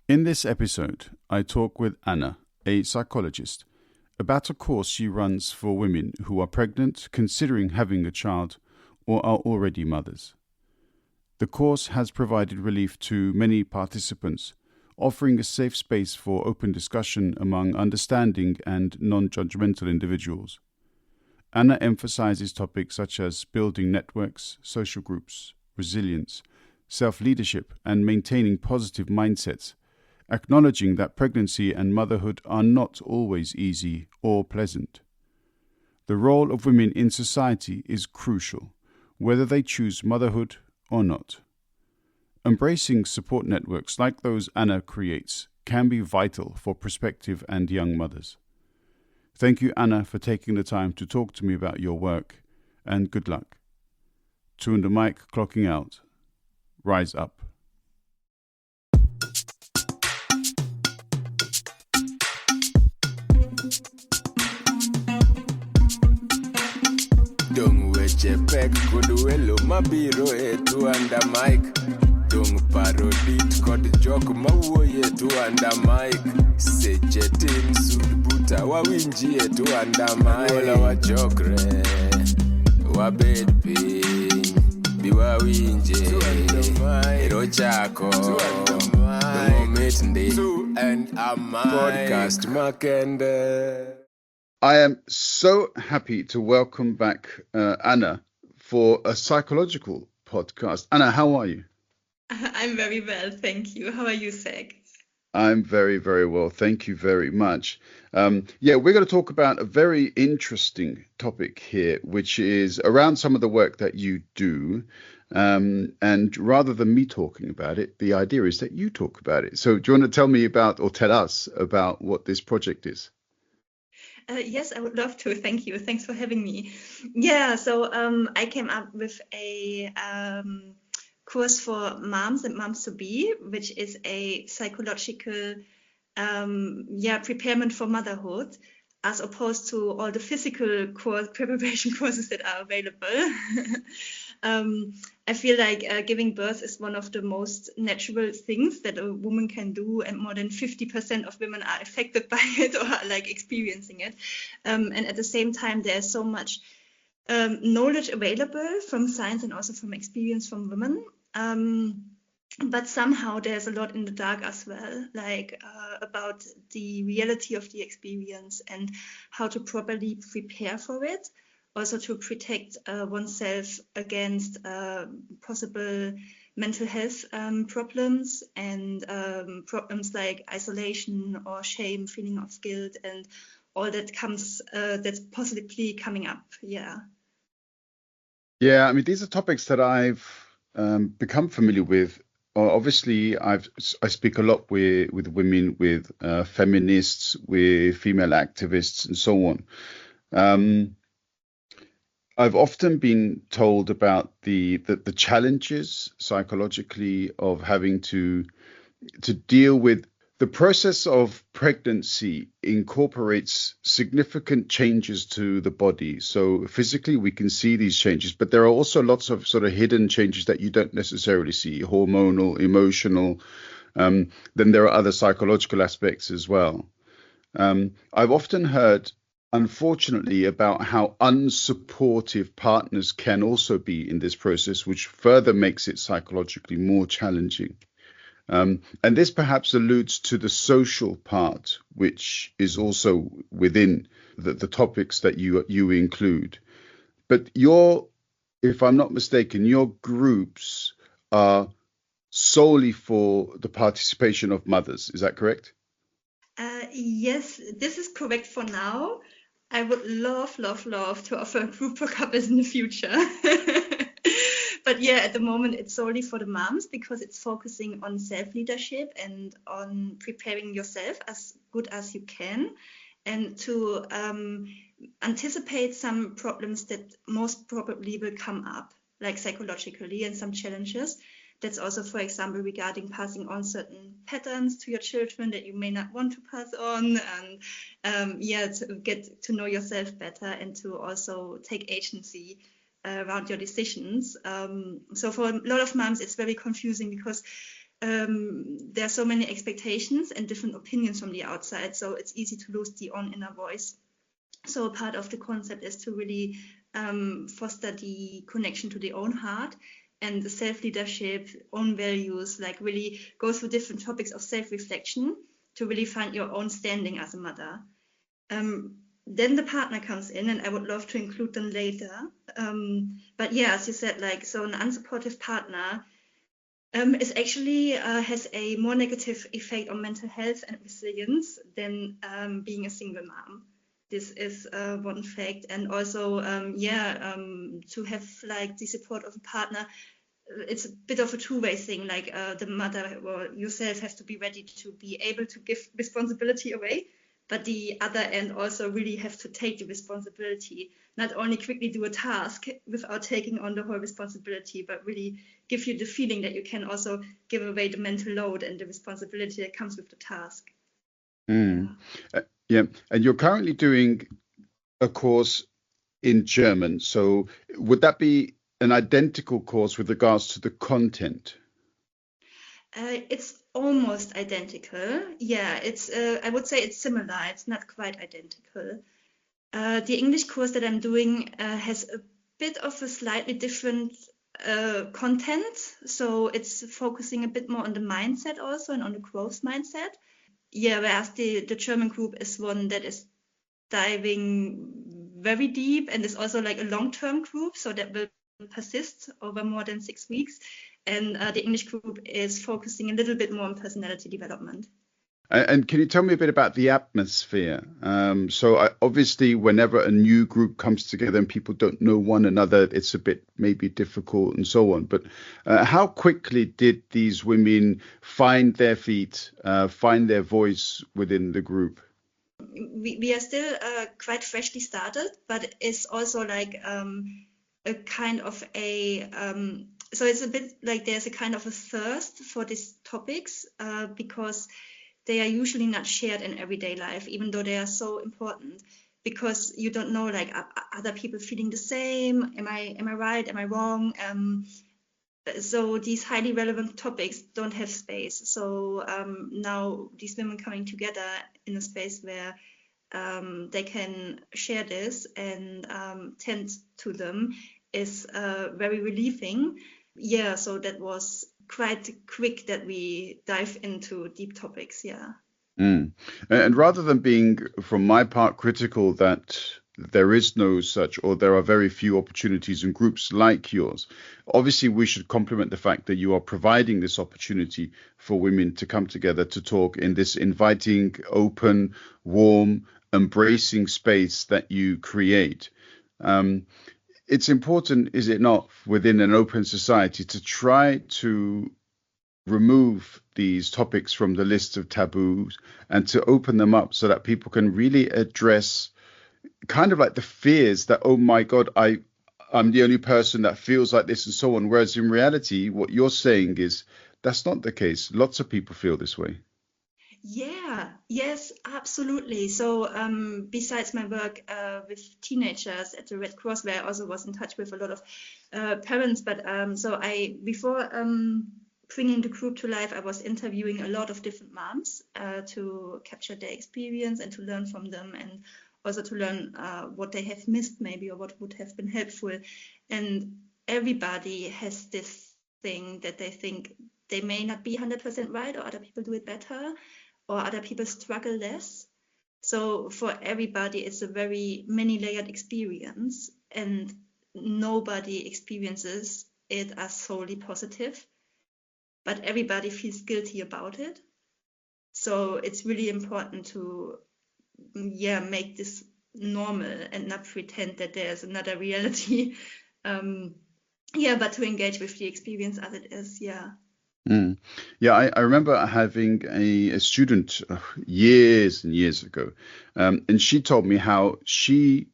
In this episode, I talk with Anna, a psychologist, about a course she runs for women who are pregnant, considering having a child, or are already mothers. The course has provided relief to many participants, offering a safe space for open discussion among understanding and non-judgmental individuals. Anna emphasizes topics such as building networks, social groups, resilience, self-leadership, and maintaining positive mindsets, acknowledging that pregnancy and motherhood are not always easy or pleasant. The role of women in society is crucial, whether they choose motherhood or not. Embracing support networks like those Anna creates can be vital for prospective and young mothers. Thank you, Anna, for taking the time to talk to me about your work, and good luck. TwoandaMic clocking out. Rise up. Dung weche pek kod welo mabiro e TwoandaMic. Dung parodit kod jok mawuoye TwoandaMic. Seche tin sud buta wawinji e TwoandaMic. Wola wachokre, wabed piny, bi wawinje, ero chako, momit ndi, podcast makende. I am so happy to welcome back Anna for a psychological podcast. Anna, how are you? I'm very well, thank you. How are you, Zach? I'm very, very well. Thank you very much. We're going to talk about a very interesting topic here, which is around some of the work that you do. And rather than me talking about it, the idea is that you talk about it. So do you want to tell me about, or tell us about, what this project is? Yes, I would love to. Thank you. Thanks for having me. Yeah, so I came up with a course for moms and moms-to-be, which is a psychological preparement for motherhood, as opposed to all the physical preparation courses that are available. I feel like giving birth is one of the most natural things that a woman can do, and more than 50% of women are affected by it or are like experiencing it. And at the same time, there's so much knowledge available from science and also from experience from women. But somehow there's a lot in the dark as well, like about the reality of the experience and how to properly prepare for it. Also to protect oneself against possible mental health problems and problems like isolation or shame, feeling of guilt, and all that comes that's possibly coming up. Yeah, I mean, these are topics that I've become familiar with. Obviously, I speak a lot with women, with feminists, with female activists, and so on. I've often been told about the challenges psychologically of having to deal with the process of pregnancy incorporates significant changes to the body. So physically we can see these changes, but there are also lots of sort of hidden changes that you don't necessarily see, hormonal, emotional. Then there are other psychological aspects as well. I've often heard, unfortunately, about how unsupportive partners can also be in this process, which further makes it psychologically more challenging. And this perhaps alludes to the social part, which is also within the topics that you include. But if I'm not mistaken, your groups are solely for the participation of mothers. Is that correct? Yes, this is correct for now. I would love to offer a group for couples in the future. But yeah, at the moment, it's solely for the moms because it's focusing on self-leadership and on preparing yourself as good as you can and to anticipate some problems that most probably will come up, like psychologically, and some challenges. That's also, for example, regarding passing on certain patterns to your children that you may not want to pass on, and to get to know yourself better and to also take agency around your decisions. So for a lot of moms, it's very confusing because there are so many expectations and different opinions from the outside, so it's easy to lose the own inner voice. So part of the concept is to really foster the connection to the own heart and the self-leadership, own values, like really go through different topics of self-reflection to really find your own standing as a mother. Then the partner comes in, and I would love to include them later. But yeah, as you said, like, so an unsupportive partner is actually has a more negative effect on mental health and resilience than being a single mom. This is one fact. And also, to have like the support of a partner, it's a bit of a two-way thing. Like the mother or yourself has to be ready to be able to give responsibility away, but the other end also really have to take the responsibility, not only quickly do a task without taking on the whole responsibility, but really give you the feeling that you can also give away the mental load and the responsibility that comes with the task. Yeah, and you're currently doing a course in German. So would that be an identical course with regards to the content? It's almost identical. Yeah, it's. I would say it's similar. It's not quite identical. The English course that I'm doing has a bit of a slightly different content. So it's focusing a bit more on the mindset also and on the growth mindset. Yeah, whereas the German group is one that is diving very deep and is also like a long-term group, so that will persist over more than 6 weeks. And the English group is focusing a little bit more on personality development. And can you tell me a bit about the atmosphere? Obviously, whenever a new group comes together and people don't know one another, it's a bit maybe difficult and so on. But how quickly did these women find their feet, find their voice within the group? We are still quite freshly started, but it's also like a kind of a... so it's a bit like there's a kind of a thirst for these topics because they are usually not shared in everyday life, even though they are so important, because you don't know, like, are other people feeling the same? Am I right? Am I wrong? So these highly relevant topics don't have space. So now these women coming together in a space where they can share this and tend to them is very relieving. Yeah, so that was quite quick that we dive into deep topics. And rather than being, from my part, critical that there is no such, or there are very few opportunities in groups like yours, obviously we should compliment the fact that you are providing this opportunity for women to come together to talk in this inviting, open, warm, embracing space that you create. It's important, is it not, within an open society to try to remove these topics from the list of taboos and to open them up so that people can really address kind of like the fears that, oh my God, I'm the only person that feels like this and so on. Whereas in reality, what you're saying is that's not the case. Lots of people feel this way. Yeah, yes, absolutely. So besides my work with teenagers at the Red Cross, where I also was in touch with a lot of parents, but so before bringing the group to life, I was interviewing a lot of different moms to capture their experience and to learn from them, and also to learn what they have missed maybe, or what would have been helpful. And everybody has this thing that they think they may not be 100% right, or other people do it better, or other people struggle less. So for everybody, it's a very many-layered experience, and nobody experiences it as solely positive, but everybody feels guilty about it. So it's really important to make this normal and not pretend that there's another reality. But to engage with the experience as it is. I remember having a student years and years ago, and she told me how she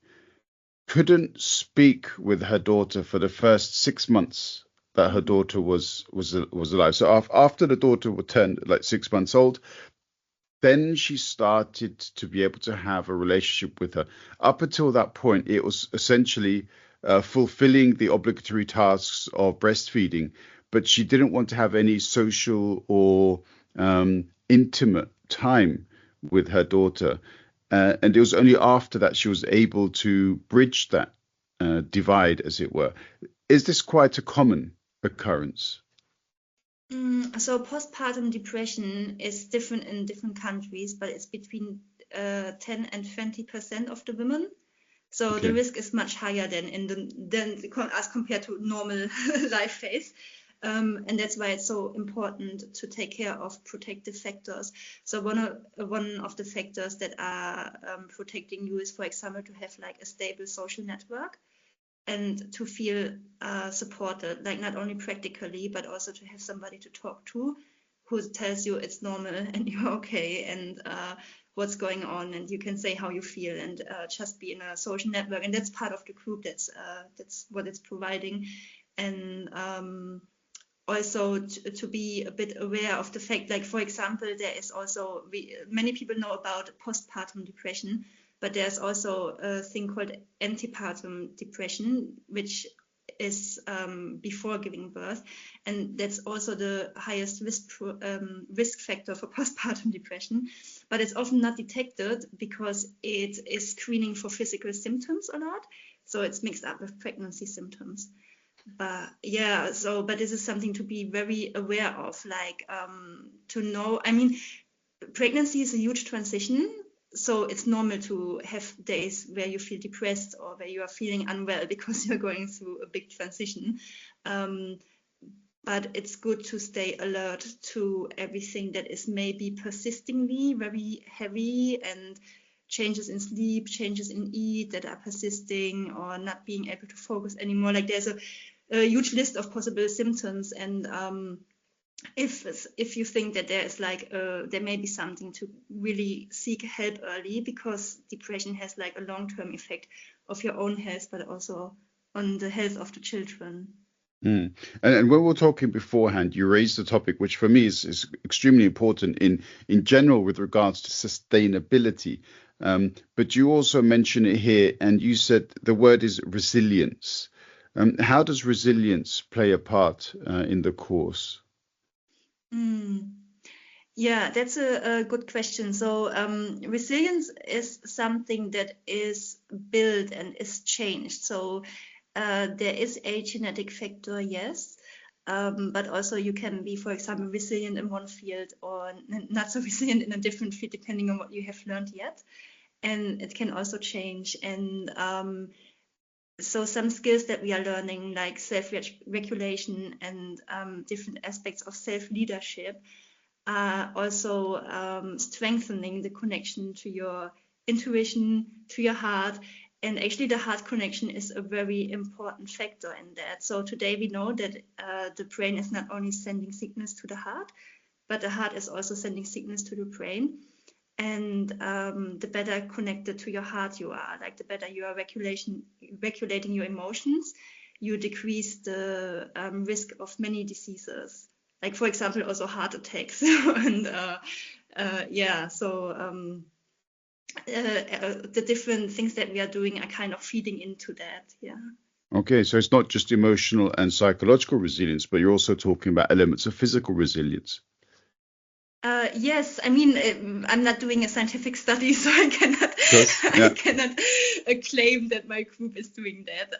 couldn't speak with her daughter for the first 6 months that her daughter was alive. So after the daughter turned like 6 months old, then she started to be able to have a relationship with her. Up until that point, it was essentially fulfilling the obligatory tasks of breastfeeding. but she didn't want to have any social or intimate time with her daughter. And it was only after that she was able to bridge that divide, as it were. Is this quite a common occurrence? So postpartum depression is different in different countries, but it's between 10 and 20% of the women. So Okay. the risk is much higher than as compared to normal life phase. And that's why it's so important to take care of protective factors. So one of the factors that are protecting you is, for example, to have like a stable social network and to feel supported, like not only practically, but also to have somebody to talk to who tells you it's normal and you're okay and what's going on, and you can say how you feel and just be in a social network. And that's part of the group. That's what it's providing. And also to be a bit aware of the fact, like, for example, there is also, many people know about postpartum depression, but there's also a thing called antepartum depression, which is before giving birth. And that's also the highest risk factor for postpartum depression. But it's often not detected because it is screening for physical symptoms a lot. So it's mixed up with pregnancy symptoms. But yeah, but this is something to be very aware of, like to know. I mean, pregnancy is a huge transition. So it's normal to have days where you feel depressed or where you are feeling unwell because you're going through a big transition. But it's good to stay alert to everything that is maybe persistingly very heavy, and changes in sleep, changes in eat that are persisting, or not being able to focus anymore. Like there's a huge list of possible symptoms, and if you think that there is there may be something, to really seek help early, because depression has like a long-term effect of your own health, but also on the health of the children. And when we were talking beforehand, you raised a topic which for me is extremely important in general with regards to sustainability. But you also mention it here, and you said the word is resilience. How does resilience play a part in the course? Yeah, that's a good question. So resilience is something that is built and is changed. So there is a genetic factor, yes, but also you can be, for example, resilient in one field or not so resilient in a different field, depending on what you have learned yet. And it can also change. And so some skills that we are learning, like self-regulation and different aspects of self-leadership, are also strengthening the connection to your intuition, to your heart. And actually the heart connection is a very important factor in that. So today we know that the brain is not only sending signals to the heart, but the heart is also sending signals to the brain. And the better connected to your heart you are, like the better you are regulating your emotions, you decrease the risk of many diseases, like, for example, also heart attacks. And the different things that we are doing are kind of feeding into that. Yeah. Okay, so it's not just emotional and psychological resilience, but you're also talking about elements of physical resilience. Yes, I mean, I'm not doing a scientific study, so I cannot, I cannot claim that my group is doing that.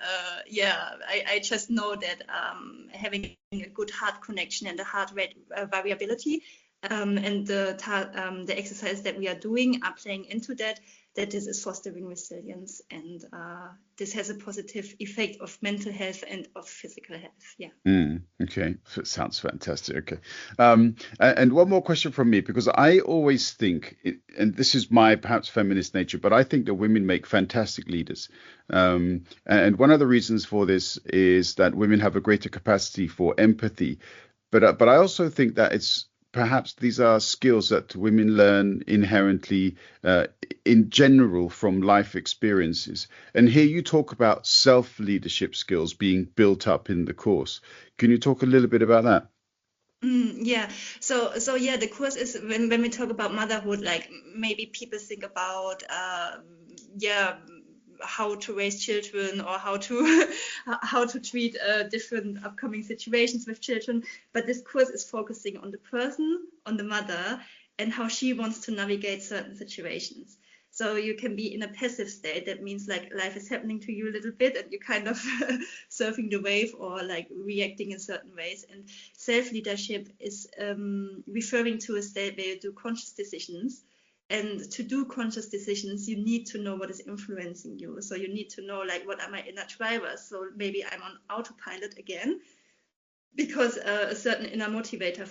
I just know that having a good heart connection and the heart rate variability and the exercise that we are doing are playing into that this is fostering resilience, and this has a positive effect of mental health and of physical health. Yeah. Okay, sounds fantastic. Okay, and one more question from me, because I always think, and this is my perhaps feminist nature, but I think that women make fantastic leaders. And one of the reasons for this is that women have a greater capacity for empathy, but I also think that it's perhaps these are skills that women learn inherently in general from life experiences. And here you talk about self-leadership skills being built up in the course. Can you talk a little bit about that? Yeah. So yeah, the course is, when we talk about motherhood, like maybe people think about how to raise children or how to how to treat different upcoming situations with children. But this course is focusing on the person, on the mother, and how she wants to navigate certain situations. So you can be in a passive state. That means like life is happening to you a little bit and you're kind of surfing the wave or like reacting in certain ways. And self-leadership is referring to a state where you do conscious decisions. And to do conscious decisions, you need to know what is influencing you. So you need to know like, what are my inner drivers? So maybe I'm on autopilot again because a certain inner motivator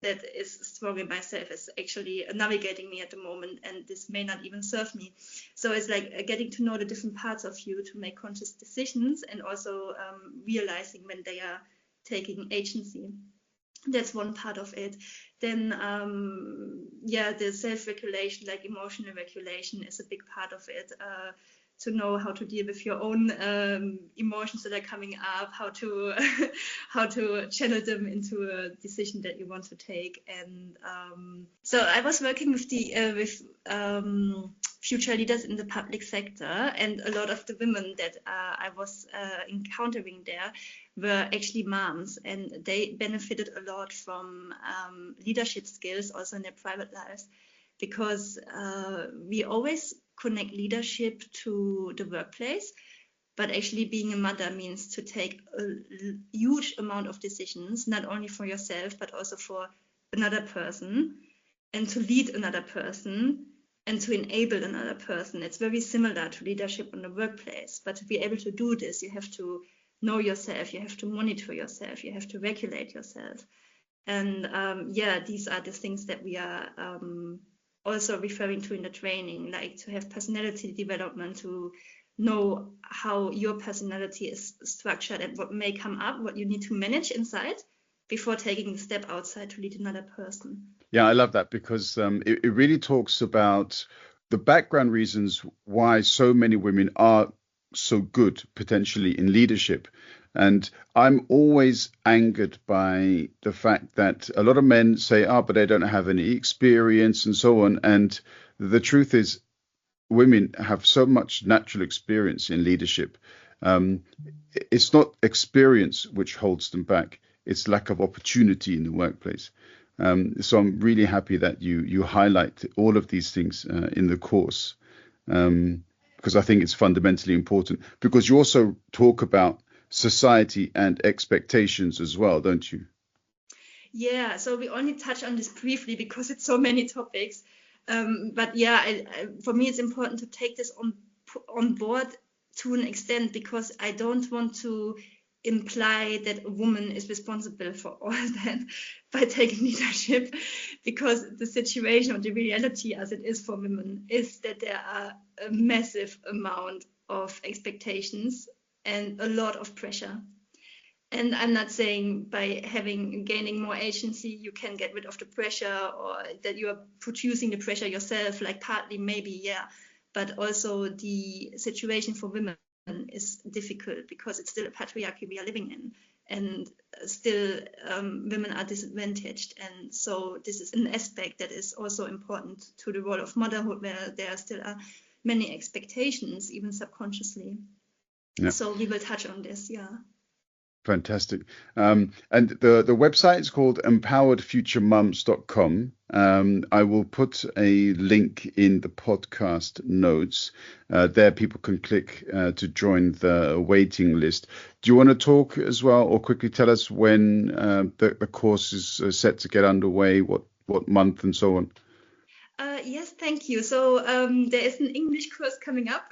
that is strong in myself is actually navigating me at the moment, and this may not even serve me. So it's like getting to know the different parts of you to make conscious decisions, and also realizing when they are taking agency. That's one part of it. Then the self-regulation, like emotional regulation, is a big part of it. To know how to deal with your own emotions that are coming up, how to how to channel them into a decision that you want to take. And so I was working with future leaders in the public sector, and a lot of the women that I was encountering there were actually moms, and they benefited a lot from leadership skills also in their private lives, because we always connect leadership to the workplace, but actually being a mother means to take a huge amount of decisions, not only for yourself, but also for another person, and to lead another person and to enable another person. It's very similar to leadership in the workplace, but to be able to do this, you have to know yourself, you have to monitor yourself, you have to regulate yourself. And these are the things that we are also referring to in the training, like to have personality development, to know how your personality is structured and what may come up, what you need to manage inside before taking the step outside to lead another person. Yeah, I love that, because it really talks about the background reasons why so many women are so good potentially in leadership. And I'm always angered by the fact that a lot of men say, but they don't have any experience and so on. And the truth is, women have so much natural experience in leadership. It's not experience which holds them back. It's lack of opportunity in the workplace. So I'm really happy that you highlight all of these things in the course, because I think it's fundamentally important, because you also talk about society and expectations as well, don't you? Yeah, so we only touch on this briefly because it's so many topics. But for me, it's important to take this on board to an extent, because I don't want to imply that a woman is responsible for all that by taking leadership, because the situation or the reality as it is for women is that there are a massive amount of expectations and a lot of pressure. And I'm not saying by gaining more agency, you can get rid of the pressure, or that you are producing the pressure yourself, like partly maybe, yeah. But also the situation for women is difficult because it's still a patriarchy we are living in, and still women are disadvantaged. And so this is an aspect that is also important to the role of motherhood, where there still are many expectations, even subconsciously. Yeah. So we will touch on this, yeah. Fantastic. And the website is called empoweredfuturemums.com. I will put a link in the podcast notes. There people can click to join the waiting list. Do you want to talk as well, or quickly tell us when the course is set to get underway, what month and so on? Yes, thank you. So there is an English course coming up.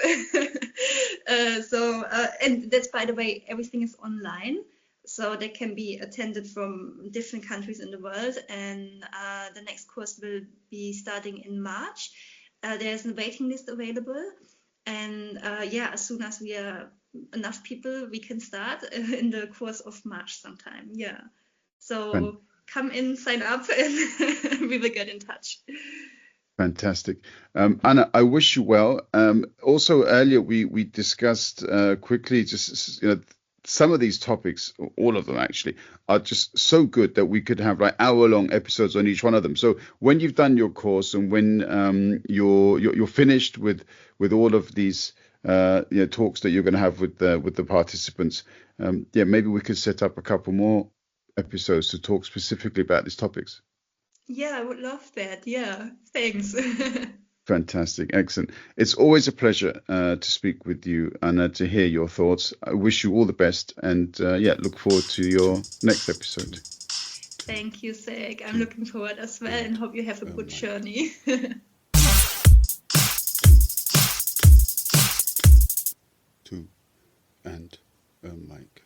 And that's, by the way, everything is online. So they can be attended from different countries in the world. And the next course will be starting in March. There's a waiting list available. And as soon as we are enough people, we can start in the course of March sometime. Yeah. So come in, sign up, and we will get in touch. Fantastic. Anna, I wish you well. Also, earlier we discussed quickly just some of these topics, all of them actually, are just so good that we could have like hour-long episodes on each one of them. So when you've done your course and when you're finished with all of these talks that you're going to have with the participants. Maybe we could set up a couple more episodes to talk specifically about these topics. Yeah, I would love that. Yeah, thanks. Fantastic. Excellent. It's always a pleasure to speak with you and to hear your thoughts. I wish you all the best and look forward to your next episode. Thank you, Zach. I'm looking forward as well and hope you have a good journey. Two and a mic.